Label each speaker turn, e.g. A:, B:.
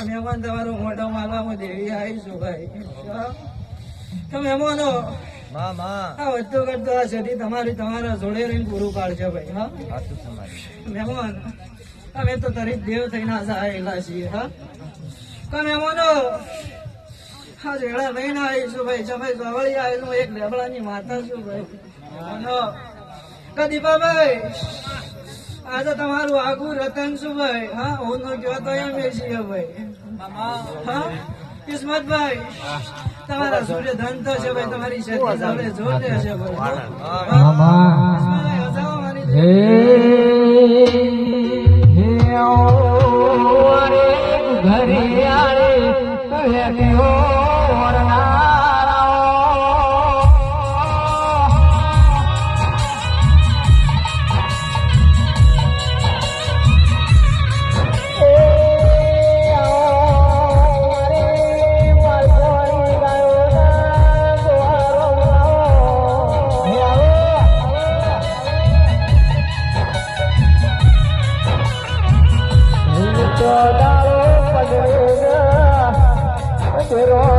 A: મહેમાન તમારું મોઢા માલામાં દેવી આવીશું ભાઈ તો મહેમાનો આ વધતો કરતો આ સદી તમારા જોડે રહીને પૂરું પાડશે ભાઈ હા મહેમાન અમે તો તરીફ દેવ થઈને આવેલા છીએ હા તો મહેમાનો હા જેડા લઈને આવીશું ભાઈ જમાઈ ગવળી આવીશું એક લેબડાની માતા છું ભાઈ મહેમાનો દીપાભાઈ આજે તમારું આગું રતન શું ભાઈ હા હું નો કહેવા તો એમ છીએ ભાઈ હા કિસ્મતભાઈ તમારા સૂર્ય ધન તો છે ભાઈ તમારી શક્તિ જોડે જોડે છે
B: Pero